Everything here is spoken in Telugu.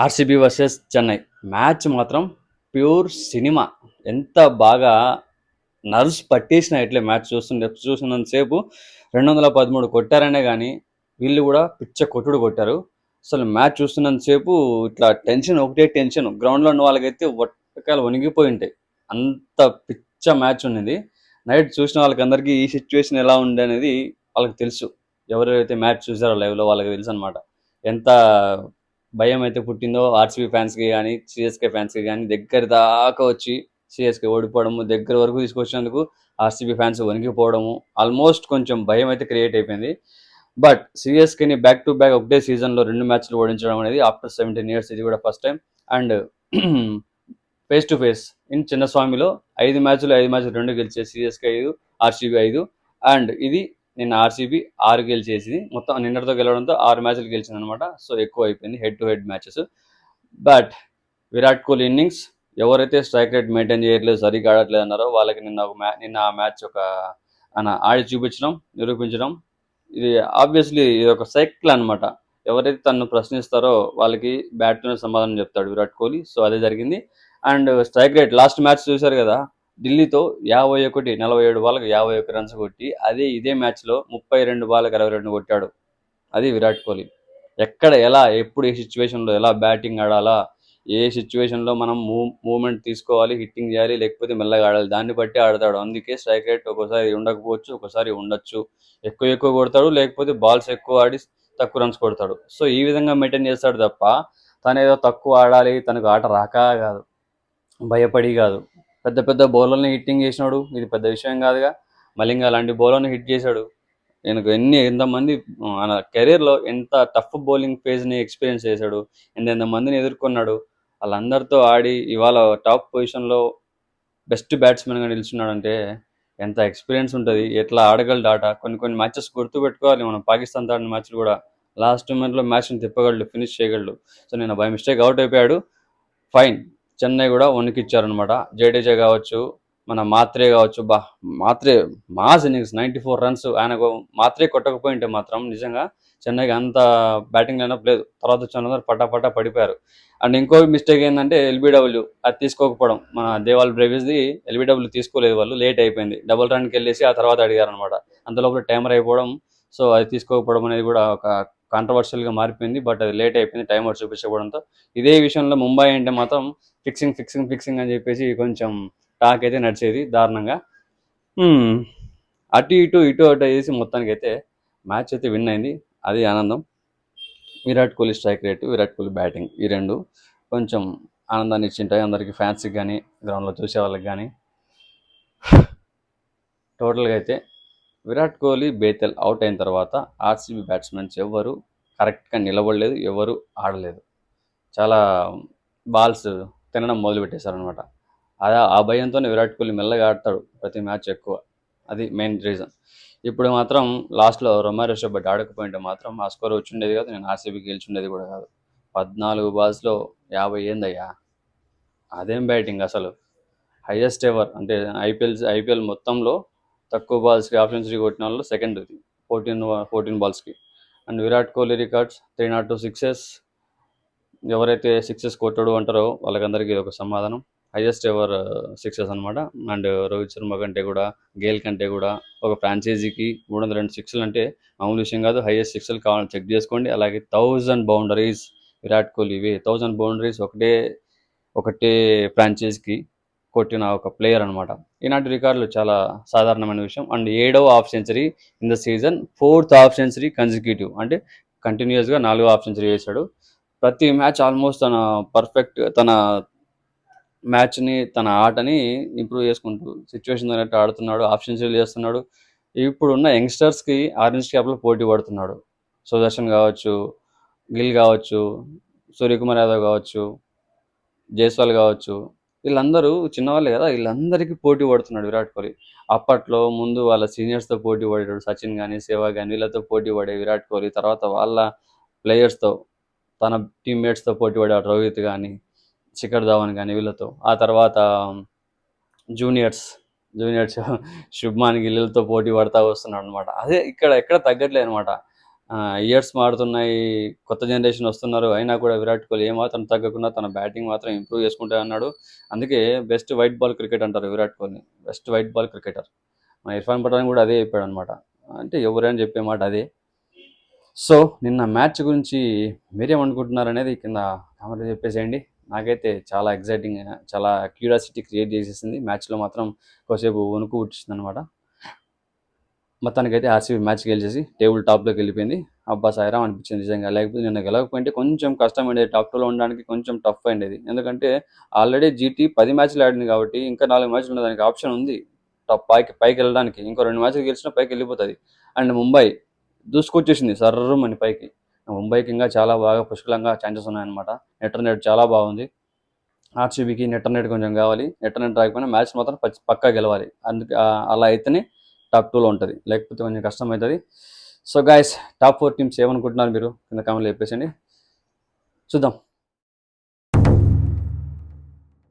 ఆర్సీబీ వర్సెస్ చెన్నై మ్యాచ్ మాత్రం ప్యూర్ సినిమా. ఎంత బాగా నర్వ్స్ పట్టేసిన ఇట్లే మ్యాచ్ చూస్తున్నంతసేపు 213 కొట్టారనే కానీ వీళ్ళు కూడా పిచ్చ కొట్టుడు కొట్టారు. అసలు మ్యాచ్ చూస్తున్నంతసేపు ఇట్లా టెన్షన్, ఒకటే టెన్షన్. గ్రౌండ్లో ఉన్న వాళ్ళకైతే ఒట్టకాలు వణిగిపోయి ఉంటాయి. అంత పిచ్చ మ్యాచ్ ఉన్నది. నైట్ చూసిన వాళ్ళకందరికీ ఈ సిచ్యువేషన్ ఎలా ఉంది అనేది వాళ్ళకి తెలుసు. ఎవరైతే మ్యాచ్ చూసారో లైవ్లో వాళ్ళకి తెలుసు అనమాట. ఎంత భయం అయితే పుట్టిందో ఆర్సీబీ ఫ్యాన్స్కి కానీ సిఎస్కే ఫ్యాన్స్కి కానీ. దగ్గర దాకా వచ్చి సిఎస్కే ఓడిపోవడము, దగ్గర వరకు తీసుకొచ్చినందుకు ఆర్సీబీ ఫ్యాన్స్ వణికిపోవడము, ఆల్మోస్ట్ కొంచెం భయం అయితే క్రియేట్ అయిపోయింది. బట్ సిఎస్కేని బ్యాక్ టు బ్యాక్ ఒకటే సీజన్లో 2 మ్యాచ్లు ఓడించడం అనేది ఆఫ్టర్ 17 years ఇది కూడా first time. And face to face in చిన్నస్వామిలో 5 మ్యాచ్లు 2 గెలిచే సిఎస్కే 5, ఆర్సీబీ 5. అండ్ ఇది నిన్న ఆర్సీబీ 6 గెలిచేసింది. మొత్తం నిన్నటితో గెలవడంతో 6 మ్యాచ్లు గెలిచింది అనమాట. సో ఎక్కువ అయిపోయింది head to head matches. But Virat Kohli innings, ఎవరైతే స్ట్రైక్ రేట్ మెయింటైన్ చేయట్లేదు, సరిగ్గా ఆడట్లేదు అన్నారో వాళ్ళకి నిన్న ఆ మ్యాచ్ ఒక ఆడి చూపించడం, నిరూపించడం. ఇది ఆబ్వియస్లీ ఇది ఒక సైకిల్ అనమాట. ఎవరైతే తను ప్రశ్నిస్తారో వాళ్ళకి బ్యాట్తోనే సమాధానం చెప్తాడు విరాట్ కోహ్లీ. సో అదే జరిగింది. And strike rate last match చూశారు కదా, ఢిల్లీతో 47 బాల్కి 51 రన్స్ కొట్టి ఇదే మ్యాచ్లో 32 బాల్కి 62 కొట్టాడు. అది విరాట్ కోహ్లీ. ఎక్కడ ఎలా ఎప్పుడు ఏ సిచ్యువేషన్లో ఎలా బ్యాటింగ్ ఆడాలా, ఏ సిచ్యువేషన్లో మనం మూవ్మెంట్ తీసుకోవాలి, హిట్టింగ్ చేయాలి, లేకపోతే మెల్లగా ఆడాలి, దాన్ని బట్టి ఆడతాడు. అందుకే స్ట్రైక్ రేట్ ఒక్కోసారి ఉండకపోవచ్చు, ఒకసారి ఉండొచ్చు. ఎక్కువ కొడతాడు, లేకపోతే బాల్స్ ఎక్కువ ఆడి తక్కువ రన్స్ కొడతాడు. సో ఈ విధంగా మెయింటైన్ చేస్తాడు తప్ప తను ఏదో తక్కువ ఆడాలి, తనకు ఆట రాక కాదు, భయపడి కాదు. పెద్ద పెద్ద బౌలర్ని హిట్టింగ్ చేసినాడు, ఇది పెద్ద విషయం కాదుగా. మలింగా లాంటి బౌలర్ని హిట్ చేశాడు. నేను ఎంతమంది మన కెరీర్లో ఎంత టఫ్ బౌలింగ్ ఫేజ్ని ఎక్స్పీరియన్స్ చేశాడు, ఎంతమందిని ఎదుర్కొన్నాడు. వాళ్ళందరితో ఆడి ఇవాళ టాప్ పొజిషన్లో బెస్ట్ బ్యాట్స్మెన్గా నిలుచున్నాడంటే ఎంత ఎక్స్పీరియన్స్ ఉంటుంది, ఎట్లా ఆడగలడు ఆట. కొన్ని మ్యాచెస్ గుర్తుపెట్టుకోవాలి మనం. పాకిస్తాన్తో ఆడిన మ్యాచ్లు కూడా లాస్ట్ మూమెంట్లో మ్యాచ్ని తిప్పగలడు, ఫినిష్ చేయగలడు. సో నేను బై మిస్టేక్ అవుట్ అయిపోయాడు, ఫైన్. చెన్నై కూడా వణికిచ్చారనమాట. జడేజా కావచ్చు, మన మాత్రే కావచ్చు. మాత్రే మాస్ ఇన్నింగ్స్, 94 runs. ఆయనకు మాత్రే కొట్టకపోయింటే మాత్రం నిజంగా చెన్నైకి అంత బ్యాటింగ్ లైనప్ లేదు. తర్వాత వచ్చిన వాళ్ళందరూ పటా పడిపోయారు. అండ్ ఇంకో మిస్టేక్ ఏంటంటే ఎల్బీడబ్ల్యూ అది తీసుకోకపోవడం. మన దేవాల్ బ్రేవిస్ది ఎల్బీడబ్ల్యూ తీసుకోలేదు, వాళ్ళు లేట్ అయిపోయింది. డబుల్ రన్కి వెళ్ళేసి ఆ తర్వాత అడిగారనమాట. అంతలోపల టైమర్ అయిపోవడం. సో అది తీసుకోకపోవడం అనేది కూడా ఒక కాంట్రవర్షియల్గా మారిపోయింది. బట్ అది లేట్ అయిపోయింది టైమర్ చూపించకపోవడంతో. ఇదే విషయంలో ముంబై అంటే మాత్రం ఫిక్సింగ్ అని చెప్పేసి కొంచెం టాక్ అయితే నడిచేది దారుణంగా. అటు ఇటు వేసి మొత్తానికి అయితే మ్యాచ్ అయితే విన్ అయింది. అది ఆనందం. Virat Kohli strike rate, Virat Kohli batting, ఈ రెండు కొంచెం ఆనందాన్ని ఇచ్చింటాయి అందరికీ, ఫ్యాన్స్కి కానీ గ్రౌండ్లో చూసే వాళ్ళకి కానీ. టోటల్గా అయితే విరాట్ కోహ్లీ, బేతెల్ అవుట్ అయిన తర్వాత ఆర్సీబీ బ్యాట్స్మెన్స్ ఎవరు కరెక్ట్గా నిలబడలేదు, ఎవరు ఆడలేదు. చాలా బాల్స్ తినడం మొదలుపెట్టేశారనమాట. ఆ భయంతోనే విరాట్ కోహ్లీ మెల్లగా ఆడతాడు ప్రతి మ్యాచ్ ఎక్కువ. అది మెయిన్ రీజన్. ఇప్పుడు మాత్రం లాస్ట్లో రొమారియో షెఫర్డ్ ఆడకపోయింటే మాత్రం ఆ స్కోర్ వచ్చి ఉండేది కాదు, నేను ఆర్సీబీకి గెలిచి ఉండేది కూడా కాదు. 14 balls 50 ఏందయ్యా, అదేం బ్యాటింగ్ అసలు. హైయెస్ట్ ఎవర్ అంటే ఐపీఎల్ మొత్తంలో తక్కువ బాల్స్కి హాఫ్ సెంచరీ కొట్టిన వాళ్ళు సెకండ్, 14 balsకి. And Virat Kohli records 302 sixes. ఎవరైతే సిక్సెస్ కొట్టాడు అంటారో వాళ్ళకందరికీ ఒక సమాధానం. హైయెస్ట్ ఎవర్ సిక్సెస్ అనమాట. అండ్ రోహిత్ శర్మ కంటే కూడా, గేల్ కంటే కూడా ఒక ఫ్రాంచైజీకి 302 సిక్స్లు అంటే మామూలు విషయం కాదు. హైయెస్ట్ సిక్స్లు కావాలని చెక్ చేసుకోండి. అలాగే 1000 boundaries విరాట్ కోహ్లీవి. 1000 boundaries ఒకటే ఫ్రాంచైజీకి కొట్టిన ఒక ప్లేయర్ అనమాట. ఈనాటి రికార్డులు చాలా సాధారణమైన విషయం. అండ్ 7వ half century in the season, 4th half century consecutive, అంటే కంటిన్యూస్గా 4వ హాఫ్ సెంచరీ వేశాడు. ప్రతి మ్యాచ్ ఆల్మోస్ట్ తన మ్యాచ్ని, తన ఆటని ఇంప్రూవ్ చేసుకుంటూ సిచ్యువేషన్ తగ్గట్టు ఆడుతున్నాడు, హాఫ్ సెంచరీలు చేస్తున్నాడు. ఇప్పుడున్న యంగ్స్టర్స్కి ఆరెంజ్ క్యాప్లో పోటీ పడుతున్నాడు. సుదర్శన్ కావచ్చు, గిల్ కావచ్చు, సూర్యకుమార్ యాదవ్ కావచ్చు, జైస్వాల్ కావచ్చు, వీళ్ళందరూ చిన్నవాళ్ళే కదా, వీళ్ళందరికీ పోటీ పడుతున్నాడు విరాట్ కోహ్లీ. అప్పట్లో ముందు వాళ్ళ సీనియర్స్తో పోటీ పడాడు, సచిన్ కానీ సెహ్వాగ్ కానీ, వీళ్ళతో పోటీ పడే విరాట్ కోహ్లీ తర్వాత వాళ్ళ ప్లేయర్స్తో, తన టీమ్మేట్స్తో పోటీ పడాడు, రోహిత్ కానీ, శిఖర్ ధవన్ కానీ, వీళ్ళతో. ఆ తర్వాత జూనియర్స్ శుభ్మాన్ గిల్తో పోటీ పడతా వస్తున్నాడు అనమాట. అదే ఇక్కడ ఎక్కడ తగ్గట్లేదు అనమాట. ఇయర్స్ మారుతున్నాయి, కొత్త జనరేషన్ వస్తున్నారు. అయినా కూడా విరాట్ కోహ్లీ ఏమాత్రం తగ్గకుండా తన బ్యాటింగ్ మాత్రం ఇంప్రూవ్ చేసుకుంటా అన్నాడు. అందుకే బెస్ట్ వైట్ బాల్ క్రికెట్ అంటారు విరాట్ కోహ్లీని. Best white ball cricketer. మన ఇర్ఫాన్ పఠాన్ కూడా అదే చెప్పాడనమాట. అంటే ఎవరైనా చెప్పే మాట అదే. సో నిన్న మ్యాచ్ గురించి మీరేమనుకుంటున్నారనేది కింద కామెంట్లో చెప్పేసేయండి. నాకైతే చాలా ఎక్సైటింగ్, చాలా క్యూరియాసిటీ క్రియేట్ చేసేసింది. మ్యాచ్లో మాత్రం కొద్దిసేపు వణుకు పుట్టించిందనమాట. మొత్తానికైతే ఆర్సీబీ మ్యాచ్ గెలిచేసి టేబుల్ టాప్లోకి వెళ్ళిపోయింది. అబ్బా సాయిరామ్ అనిపించింది నిజంగా. లేకపోతే నిన్న గెలవకపోయింటే కొంచెం కష్టమైండేది, టాప్ 2లో ఉండడానికి కొంచెం టఫ్ అయిండేది. ఎందుకంటే ఆల్రెడీ జీటీ 10 మ్యాచ్లు ఆడింది కాబట్టి ఇంకా 4 మ్యాచ్లు ఉండడానికి ఆప్షన్ ఉంది టాప్ పైకి వెళ్ళడానికి. ఇంకో 2 మ్యాచ్లు గెలిచినా పైకి వెళ్ళిపోతుంది. అండ్ ముంబై దూసుకొచ్చేసింది సర్రమని పైకి. ముంబైకి ఇంకా చాలా బాగా పుష్కలంగా ఛాన్సెస్ ఉన్నాయన్నమాట. నెట్ రేట్ చాలా బాగుంది. ఆర్సీబీకి నెట్ కొంచెం కావాలి. నెట్ రాకపోయినా మ్యాచ్ మాత్రం పక్కా గెలవాలి. అందుకే అలా అయితేనే టాప్ 2లో ఉంటుంది, లేకపోతే కొంచెం కష్టం అవుతుంది. సో గైస్, టాప్ 4 టీమ్స్ ఏమనుకుంటున్నారు మీరు కింద కామెంట్లో చెప్పేసండి. చూద్దాం.